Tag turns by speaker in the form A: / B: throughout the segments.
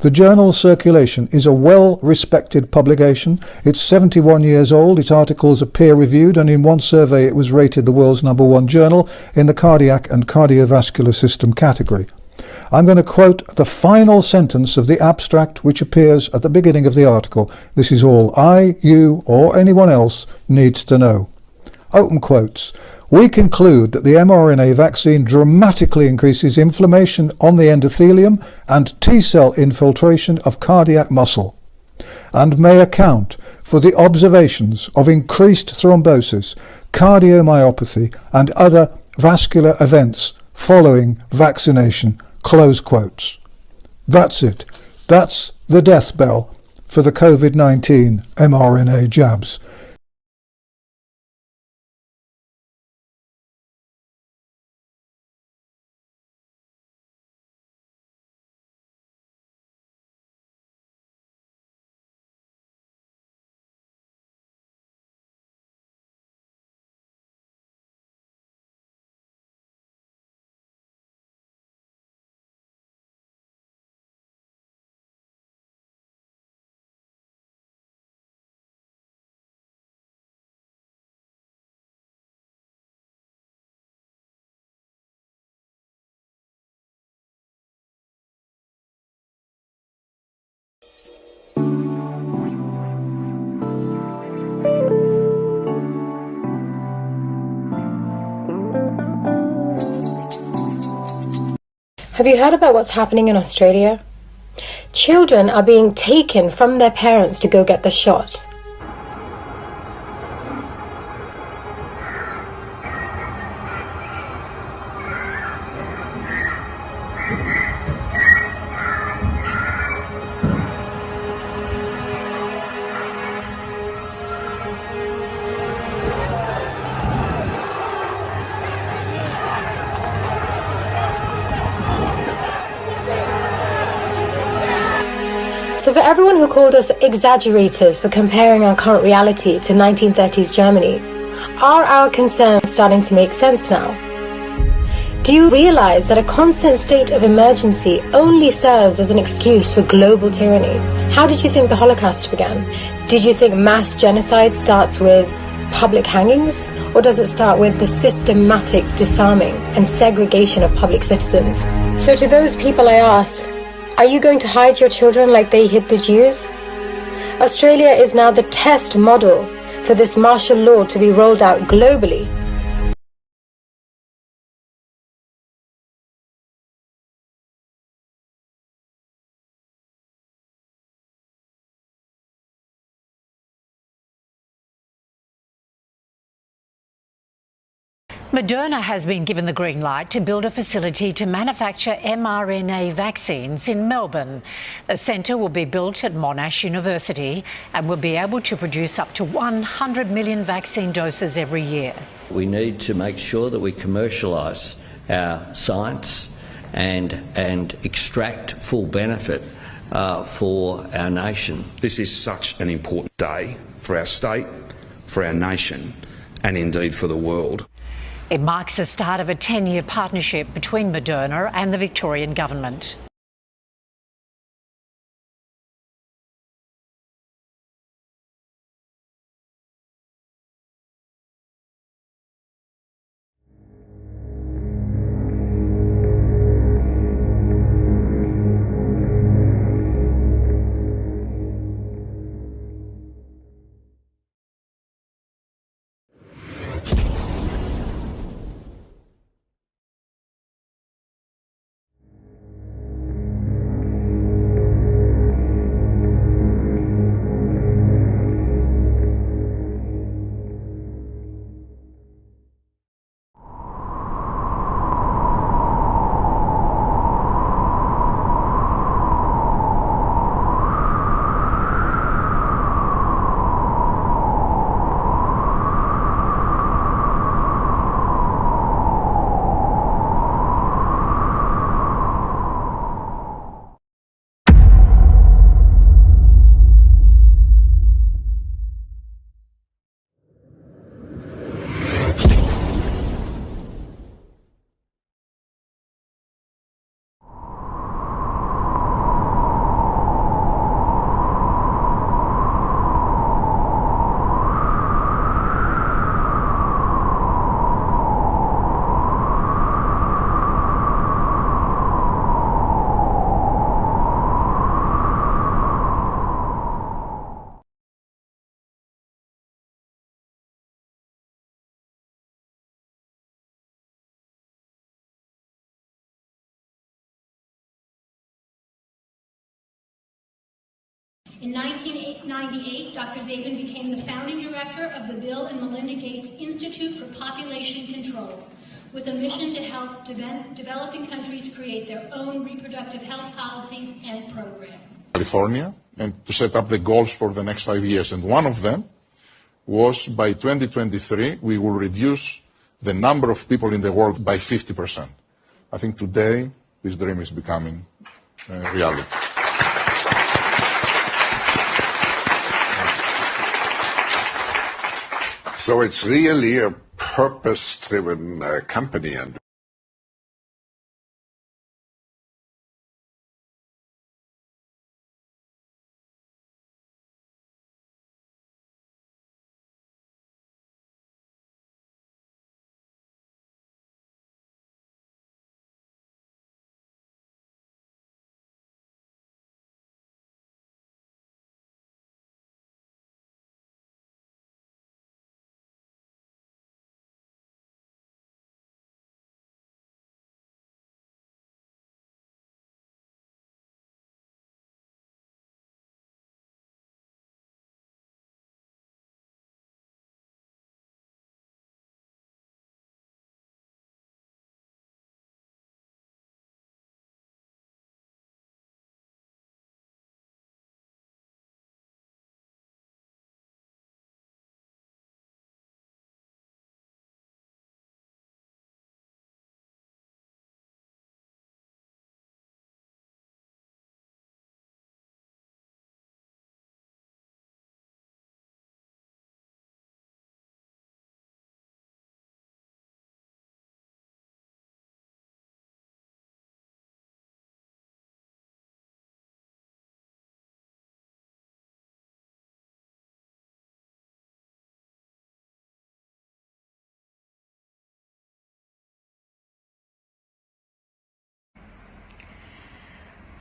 A: The journal's circulation is a well-respected publication. It's 71 years old, its articles are peer-reviewed, and in one survey it was rated the world's #1 journal in the cardiac and cardiovascular system category. I'm going to quote the final sentence of the abstract which appears at the beginning of the article. This is all I, you, or anyone else needs to know. Open quotes. We conclude that the mRNA vaccine dramatically increases inflammation on the endothelium and T-cell infiltration of cardiac muscle, and may account for the observations of increased thrombosis, cardiomyopathy, and other vascular events following vaccination. Close quotes. That's it. That's the death bell for the COVID-19 mRNA jabs.
B: Have you heard about what's happening in Australia? Children are being taken from their parents to go get the shot. So for everyone who called us exaggerators for comparing our current reality to 1930s Germany, are our concerns starting to make sense now? Do you realize that a constant state of emergency only serves as an excuse for global tyranny? How did you think the Holocaust began? Did you think mass genocide starts with public hangings? Or does it start with the systematic disarming and segregation of public citizens? So to those people I ask, are you going to hide your children like they hid the Jews? Australia is now the test model for this martial law to be rolled out globally.
C: Moderna has been given the green light to build a facility to manufacture mRNA vaccines in Melbourne. The centre will be built at Monash University and will be able to produce up to 100 million vaccine doses every year.
D: We need to make sure that we commercialise our science and extract full benefit for our nation.
E: This is such an important day for our state, for our nation, and indeed for the world.
C: It marks the start of a 10-year partnership between Moderna and the Victorian government.
F: In 1998, Dr. Zabin became the founding director of the Bill and Melinda Gates Institute for Population Control, with a mission to help developing countries create their own reproductive health policies and programs.
G: California, and to set up the goals for the next 5 years. And one of them was by 2023, we will reduce the number of people in the world by 50%. I think today this dream is becoming reality.
H: So it's really a purpose-driven company. And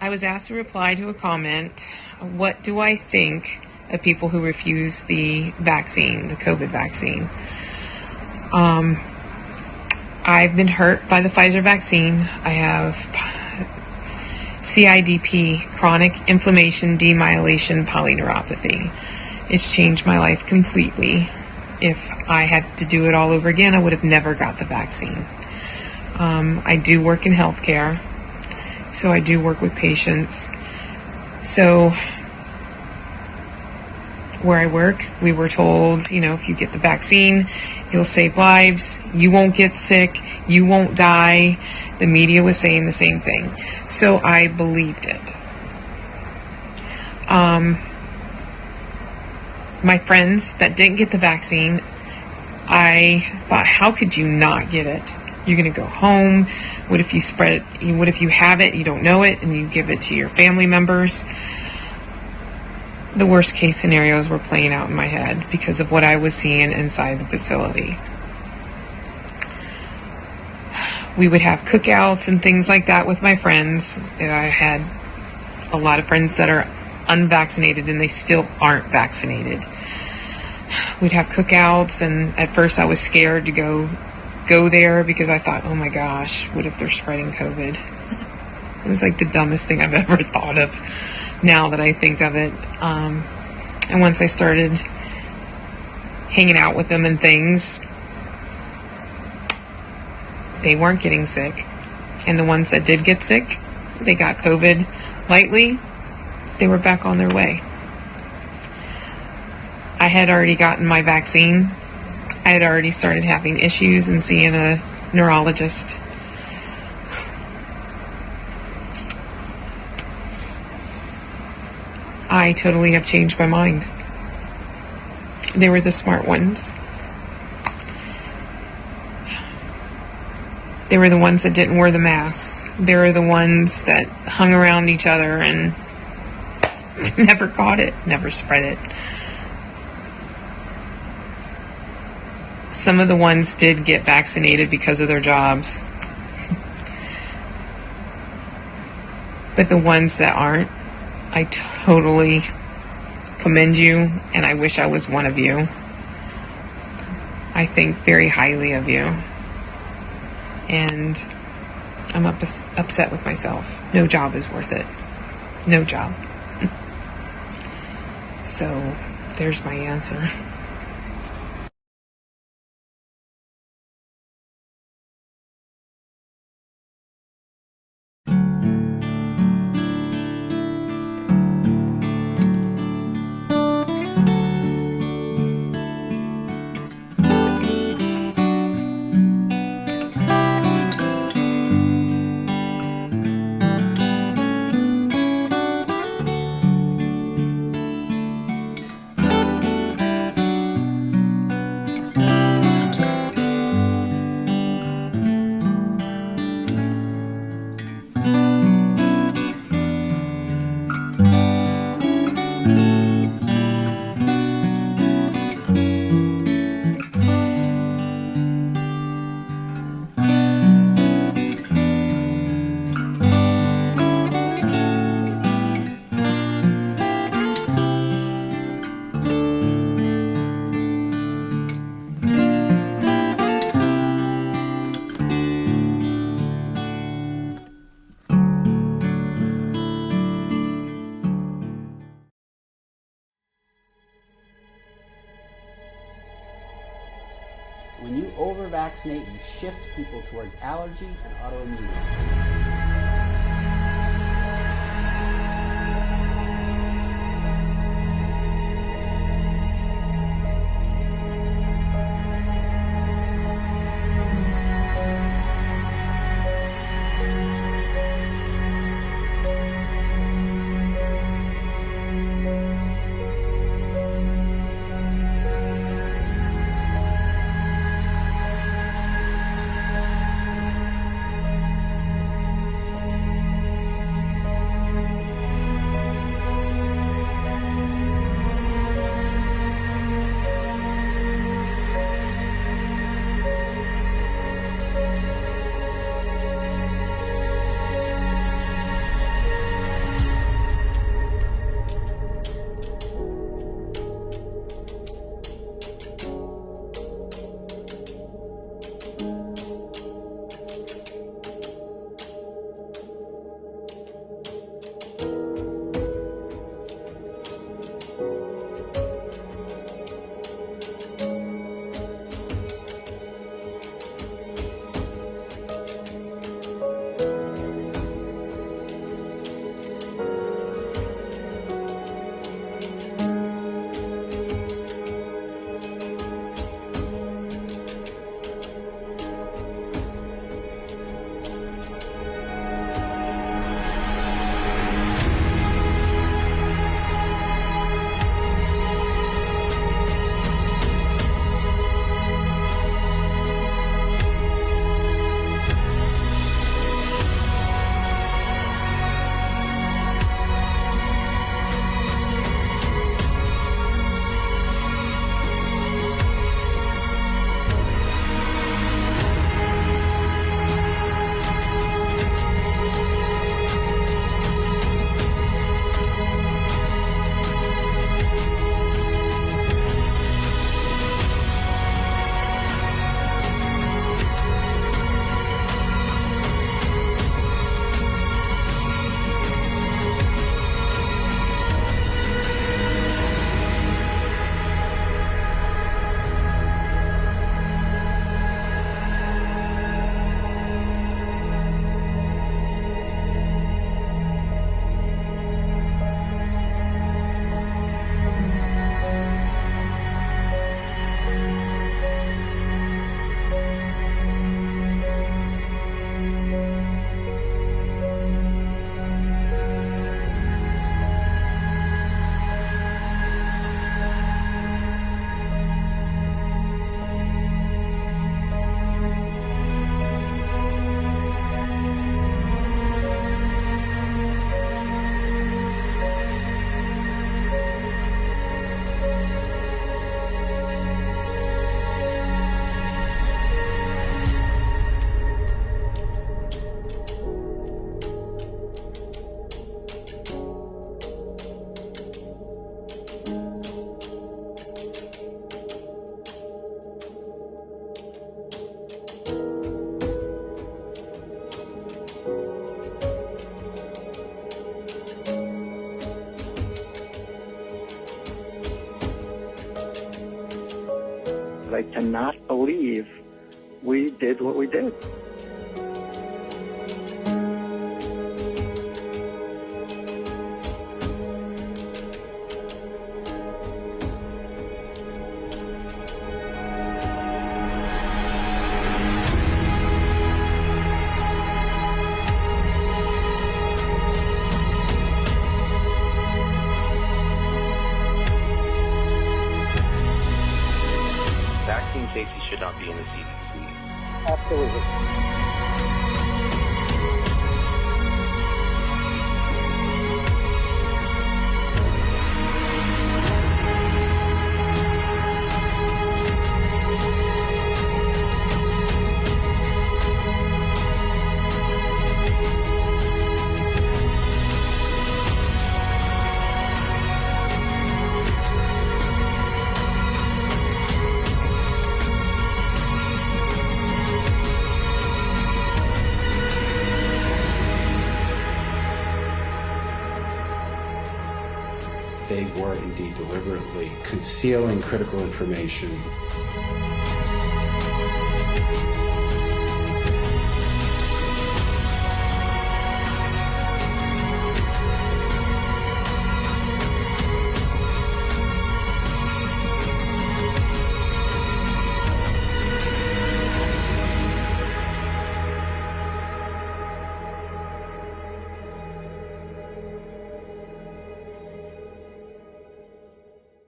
I: I was asked to reply to a comment, what do I think of people who refuse the vaccine, the COVID vaccine? I've been hurt by the Pfizer vaccine. I have CIDP, chronic inflammation, demyelation, polyneuropathy. It's changed my life completely. If I had to do it all over again, I would have never got the vaccine. I do work in healthcare. So I do work with patients. So where I work, we were told, you know, if you get the vaccine, you'll save lives, you won't get sick, you won't die. The media was saying the same thing. So I believed it. My friends that didn't get the vaccine, I thought, how could you not get it? You're going to go home. What if you spread it? What if you have it, you don't know it, and you give it to your family members? The worst case scenarios were playing out in my head because of what I was seeing inside the facility. We would have cookouts and things like that with my friends. I had a lot of friends that are unvaccinated and they still aren't vaccinated. We'd have cookouts, and at first I was scared to go there because I thought, oh my gosh, what if they're spreading COVID? It was like the dumbest thing I've ever thought of now that I think of it. And once I started hanging out with them and things, they weren't getting sick. And the ones that did get sick, they got COVID lightly, they were back on their way. I had already gotten my vaccine. I had already started having issues and seeing a neurologist. I totally have changed my mind. They were the smart ones. They were the ones that didn't wear the masks. They were the ones that hung around each other and never caught it, never spread it. Some of the ones did get vaccinated because of their jobs. But the ones that aren't, I totally commend you, and I wish I was one of you. I think very highly of you. And I'm upset with myself. No job is worth it. No job. So there's my answer.
J: When you over-vaccinate, you shift people towards allergy and autoimmunity.
K: But I cannot believe we did what we did.
L: Vaccine safety should not be in the CDC.
K: Absolutely.
M: They were indeed deliberately concealing critical information.